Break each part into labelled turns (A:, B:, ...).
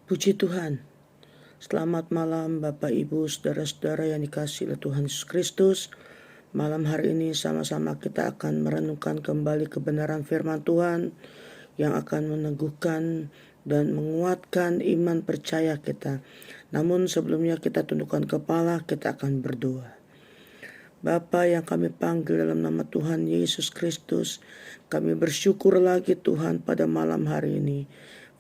A: Puji Tuhan. Selamat malam Bapak Ibu Saudara-saudara yang dikasihi oleh Tuhan Yesus Kristus. Malam hari ini sama-sama kita akan merenungkan kembali kebenaran firman Tuhan yang akan meneguhkan dan menguatkan iman percaya kita. Namun sebelumnya kita tundukkan kepala, kita akan berdoa. Bapa yang kami panggil dalam nama Tuhan Yesus Kristus, kami bersyukur lagi Tuhan pada malam hari ini.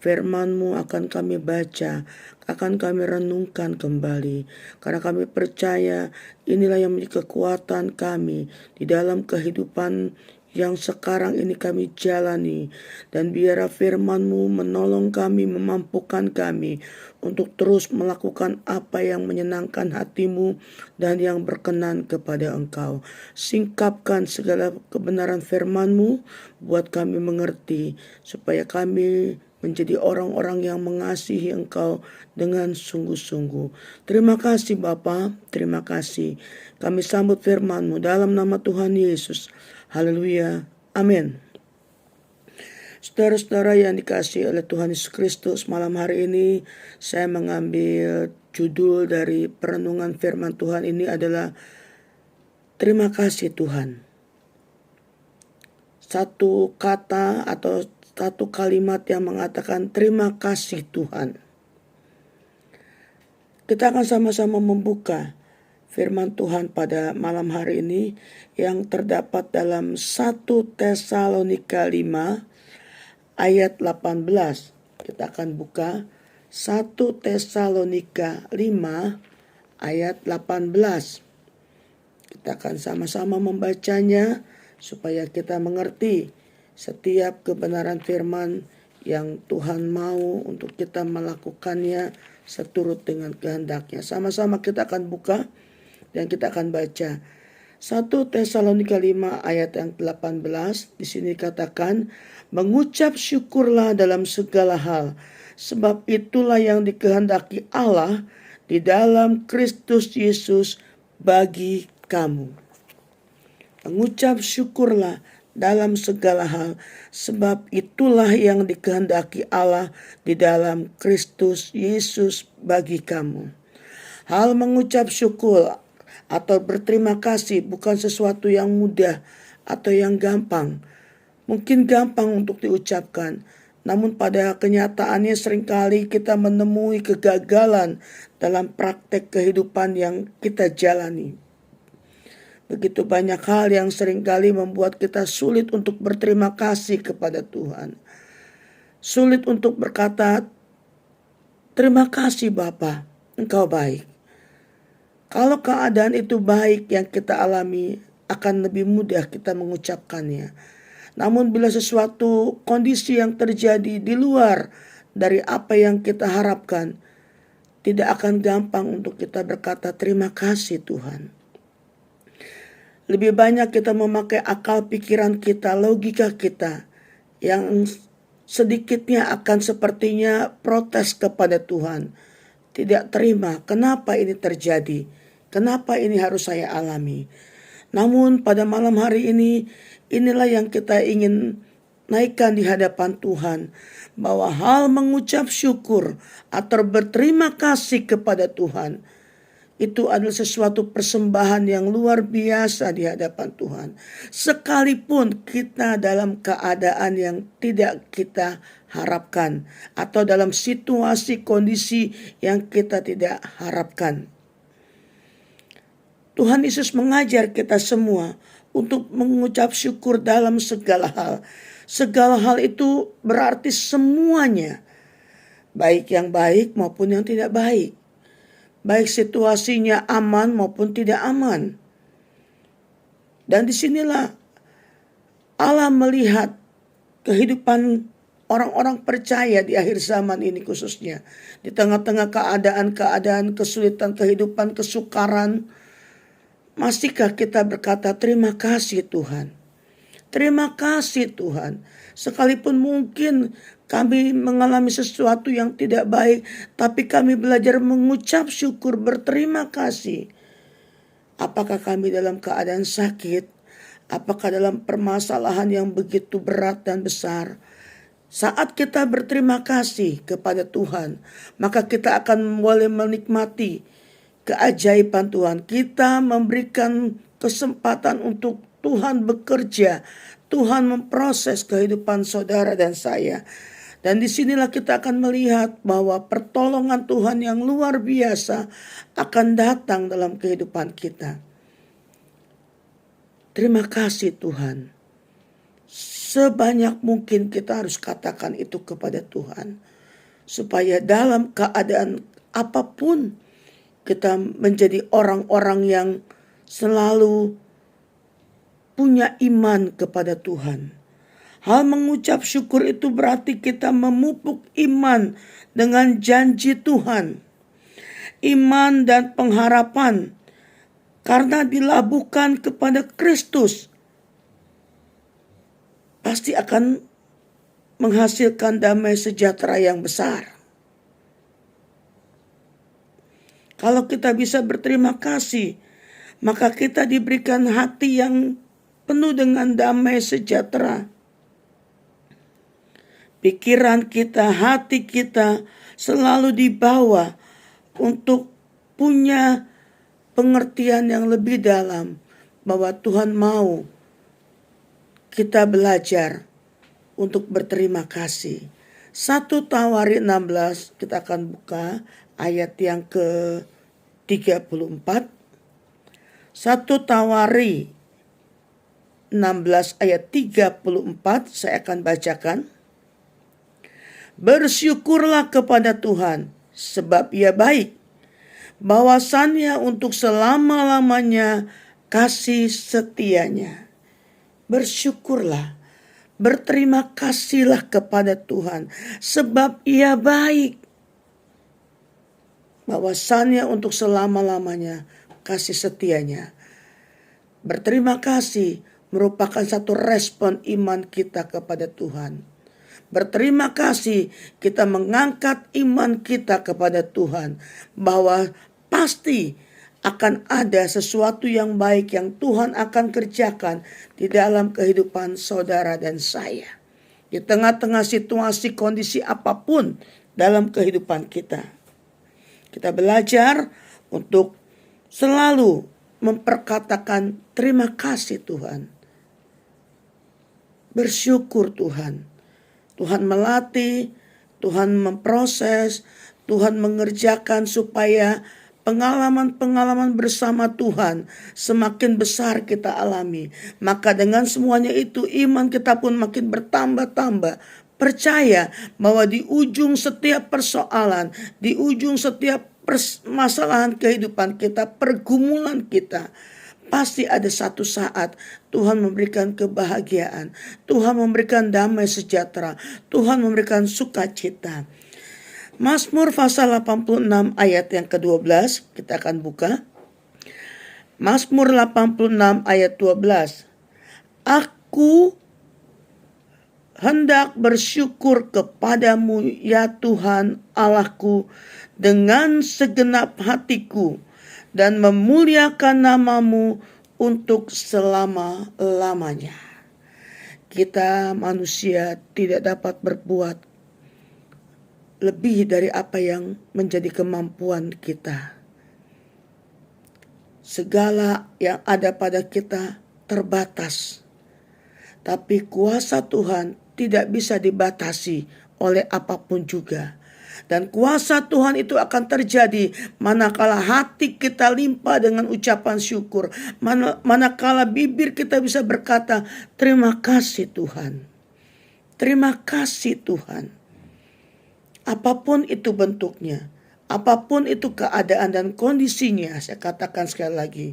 A: Firman-Mu akan kami baca, akan kami renungkan kembali. Karena kami percaya inilah yang menjadi kekuatan kami di dalam kehidupan yang sekarang ini kami jalani. Dan biarlah firman-Mu menolong kami, memampukan kami untuk terus melakukan apa yang menyenangkan hati-Mu dan yang berkenan kepada Engkau. Singkapkan segala kebenaran firman-Mu buat kami mengerti, supaya kami menjadi orang-orang yang mengasihi Engkau dengan sungguh-sungguh. Terima kasih Bapa, terima kasih. Kami sambut firman-Mu dalam nama Tuhan Yesus. Haleluya, amin. Saudara-saudara yang dikasihi oleh Tuhan Yesus Kristus, malam hari ini saya mengambil judul dari perenungan firman Tuhan ini adalah Terima kasih Tuhan. Satu kata atau satu kalimat yang mengatakan terima kasih Tuhan. Kita akan sama-sama membuka firman Tuhan pada malam hari ini yang terdapat dalam 1 Tesalonika 5 ayat 18. Kita akan buka 1 Tesalonika 5 ayat 18. Kita akan sama-sama membacanya supaya kita mengerti setiap kebenaran firman yang Tuhan mau untuk kita melakukannya seturut dengan kehendaknya. Sama-sama kita akan buka dan kita akan baca. 1 Tesalonika 5 ayat yang 18, di sini katakan, mengucap syukurlah dalam segala hal, sebab itulah yang dikehendaki Allah di dalam Kristus Yesus bagi kamu. Mengucap syukurlah dalam segala hal, sebab itulah yang dikehendaki Allah di dalam Kristus Yesus bagi kamu. Hal mengucap syukur atau berterima kasih bukan sesuatu yang mudah atau yang gampang. Mungkin gampang untuk diucapkan, namun pada kenyataannya seringkali kita menemui kegagalan dalam praktek kehidupan yang kita jalani. Begitu banyak hal yang seringkali membuat kita sulit untuk berterima kasih kepada Tuhan. Sulit untuk berkata, terima kasih Bapa, Engkau baik. Kalau keadaan itu baik yang kita alami, akan lebih mudah kita mengucapkannya. Namun bila sesuatu kondisi yang terjadi di luar dari apa yang kita harapkan, tidak akan gampang untuk kita berkata terima kasih Tuhan. Lebih banyak kita memakai akal pikiran kita, logika kita yang sedikitnya akan sepertinya protes kepada Tuhan. Tidak terima, kenapa ini terjadi? Kenapa ini harus saya alami? Namun pada malam hari ini, inilah yang kita ingin naikkan di hadapan Tuhan. Bahwa hal mengucap syukur atau berterima kasih kepada Tuhan, itu adalah sesuatu persembahan yang luar biasa di hadapan Tuhan. Sekalipun kita dalam keadaan yang tidak kita harapkan, atau dalam situasi kondisi yang kita tidak harapkan. Tuhan Yesus mengajar kita semua untuk mengucap syukur dalam segala hal. Segala hal itu berarti semuanya, baik yang baik maupun yang tidak baik. Baik situasinya aman maupun tidak aman. Dan disinilah Allah melihat kehidupan orang-orang percaya di akhir zaman ini khususnya. Di tengah-tengah keadaan-keadaan kesulitan kehidupan, kesukaran. Masihkah kita berkata terima kasih Tuhan. Terima kasih Tuhan. Sekalipun mungkin kami mengalami sesuatu yang tidak baik, tapi kami belajar mengucap syukur, berterima kasih. Apakah kami dalam keadaan sakit? Apakah dalam permasalahan yang begitu berat dan besar? Saat kita berterima kasih kepada Tuhan, maka kita akan boleh menikmati keajaiban Tuhan. Kita memberikan kesempatan untuk Tuhan bekerja, Tuhan memproses kehidupan saudara dan saya. Dan disinilah kita akan melihat bahwa pertolongan Tuhan yang luar biasa akan datang dalam kehidupan kita. Terima kasih Tuhan. Sebanyak mungkin kita harus katakan itu kepada Tuhan. Supaya dalam keadaan apapun kita menjadi orang-orang yang selalu punya iman kepada Tuhan. Hal mengucap syukur itu berarti kita memupuk iman dengan janji Tuhan. Iman dan pengharapan karena dilabuhkan kepada Kristus pasti akan menghasilkan damai sejahtera yang besar. Kalau kita bisa berterima kasih, maka kita diberikan hati yang penuh dengan damai sejahtera. Pikiran kita, hati kita selalu dibawa untuk punya pengertian yang lebih dalam bahwa Tuhan mau kita belajar untuk berterima kasih. 1 Tawari 16 kita akan buka ayat yang ke-34. 1 Tawari 16 ayat 34 saya akan bacakan. Bersyukurlah kepada Tuhan sebab Ia baik. Bahwasannya untuk selama-lamanya kasih setianya. Bersyukurlah, berterima kasihlah kepada Tuhan sebab Ia baik. Bahwasannya untuk selama-lamanya kasih setianya. Berterima kasih merupakan satu respon iman kita kepada Tuhan. Berterima kasih kita mengangkat iman kita kepada Tuhan bahwa pasti akan ada sesuatu yang baik yang Tuhan akan kerjakan di dalam kehidupan saudara dan saya. Di tengah-tengah situasi kondisi apapun dalam kehidupan kita. Kita belajar untuk selalu memperkatakan terima kasih Tuhan. Bersyukur Tuhan. Tuhan melatih, Tuhan memproses, Tuhan mengerjakan supaya pengalaman-pengalaman bersama Tuhan semakin besar kita alami. Maka dengan semuanya itu iman kita pun makin bertambah-tambah. Percaya bahwa di ujung setiap persoalan, di ujung setiap permasalahan kehidupan kita, pergumulan kita, pasti ada satu saat Tuhan memberikan kebahagiaan. Tuhan memberikan damai sejahtera. Tuhan memberikan sukacita. Mazmur pasal 86 ayat yang ke-12 kita akan buka. Mazmur 86 ayat 12. Aku hendak bersyukur kepadamu ya Tuhan Allahku dengan segenap hatiku dan memuliakan namamu untuk selama-lamanya. Kita manusia tidak dapat berbuat lebih dari apa yang menjadi kemampuan kita. Segala yang ada pada kita terbatas. Tapi kuasa Tuhan tidak bisa dibatasi oleh apapun juga. Dan kuasa Tuhan itu akan terjadi manakala hati kita limpah dengan ucapan syukur. Manakala bibir kita bisa berkata, terima kasih Tuhan. Terima kasih Tuhan. Apapun itu bentuknya, apapun itu keadaan dan kondisinya, saya katakan sekali lagi,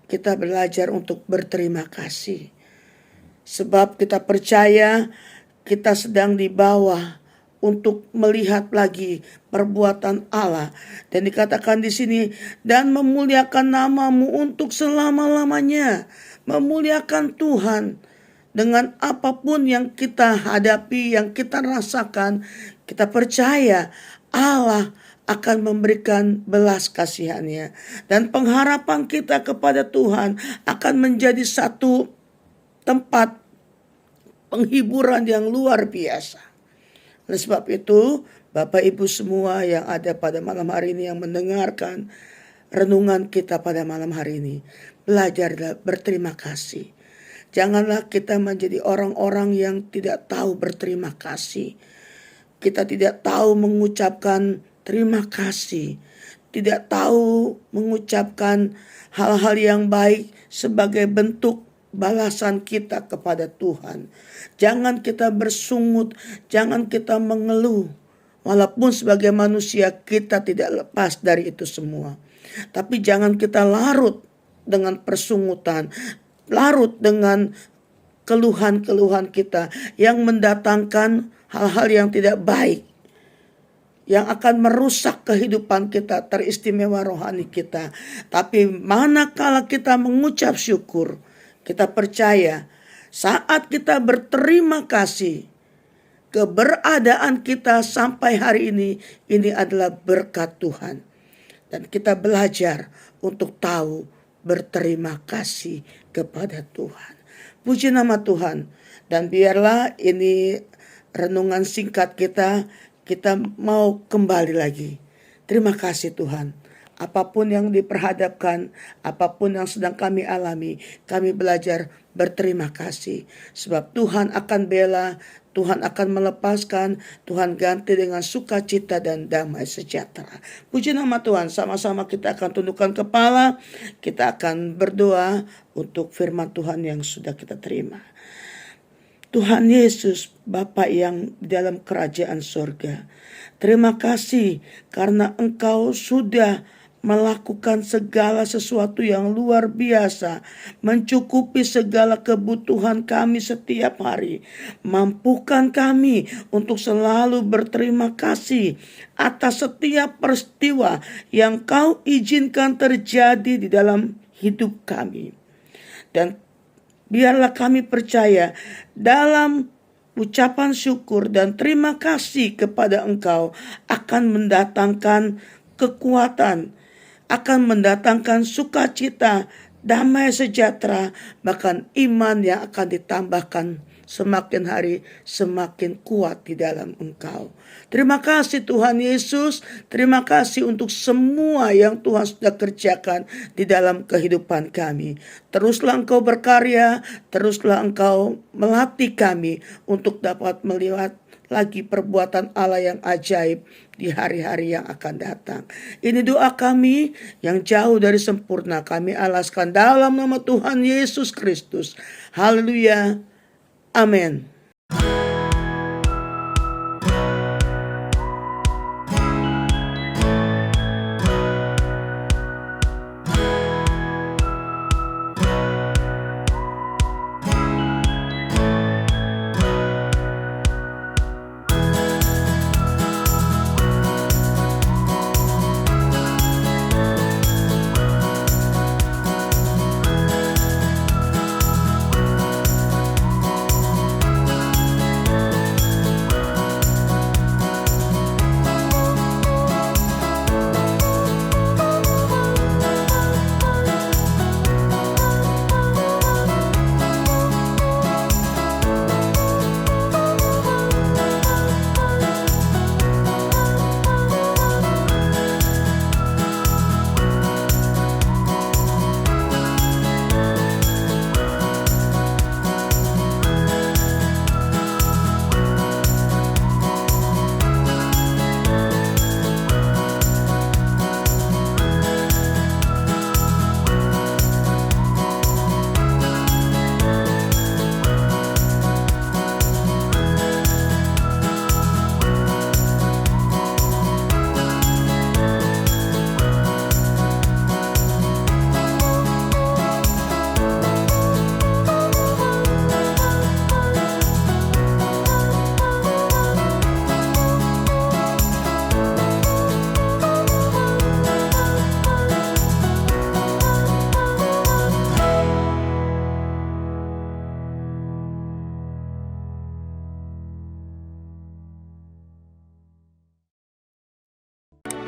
A: kita belajar untuk berterima kasih. Sebab kita percaya kita sedang dibawa untuk melihat lagi perbuatan Allah. Dan dikatakan di sini, dan memuliakan namamu untuk selama-lamanya. Memuliakan Tuhan dengan apapun yang kita hadapi, yang kita rasakan. Kita percaya Allah akan memberikan belas kasihannya. Dan pengharapan kita kepada Tuhan akan menjadi satu tempat penghiburan yang luar biasa. Oleh sebab itu, Bapak Ibu semua yang ada pada malam hari ini, yang mendengarkan renungan kita pada malam hari ini, belajarlah berterima kasih. Janganlah kita menjadi orang-orang yang tidak tahu berterima kasih. Kita tidak tahu mengucapkan terima kasih, tidak tahu mengucapkan hal-hal yang baik sebagai bentuk balasan kita kepada Tuhan. Jangan kita bersungut, jangan kita mengeluh. Walaupun sebagai manusia kita tidak lepas dari itu semua. Tapi jangan kita larut dengan persungutan, larut dengan keluhan-keluhan kita yang mendatangkan hal-hal yang tidak baik, yang akan merusak kehidupan kita, teristimewa rohani kita. Tapi manakala kita mengucap syukur, kita percaya saat kita berterima kasih, keberadaan kita sampai hari ini adalah berkat Tuhan. Dan kita belajar untuk tahu berterima kasih kepada Tuhan. Puji nama Tuhan. Dan biarlah ini renungan singkat kita mau kembali lagi. Terima kasih Tuhan. Apapun yang diperhadapkan, apapun yang sedang kami alami, kami belajar berterima kasih. Sebab Tuhan akan bela, Tuhan akan melepaskan, Tuhan ganti dengan sukacita dan damai sejahtera. Puji nama Tuhan, sama-sama kita akan tundukkan kepala, kita akan berdoa untuk firman Tuhan yang sudah kita terima. Tuhan Yesus, Bapa yang di dalam kerajaan sorga, terima kasih karena Engkau sudah melakukan segala sesuatu yang luar biasa, mencukupi segala kebutuhan kami setiap hari. Mampukan kami untuk selalu berterima kasih atas setiap peristiwa yang Kau izinkan terjadi di dalam hidup kami. Dan biarlah kami percaya dalam ucapan syukur dan terima kasih kepada Engkau akan mendatangkan kekuatan, akan mendatangkan sukacita, damai sejahtera, bahkan iman yang akan ditambahkan semakin hari semakin kuat di dalam Engkau. Terima kasih Tuhan Yesus, terima kasih untuk semua yang Tuhan sudah kerjakan di dalam kehidupan kami. Teruslah Engkau berkarya, teruslah Engkau melatih kami untuk dapat melihat lagi perbuatan Allah yang ajaib di hari-hari yang akan datang. Ini doa kami yang jauh dari sempurna, kami alaskan dalam nama Tuhan Yesus Kristus. Haleluya. Amin.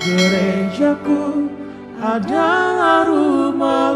B: Gerejaku adalah rumah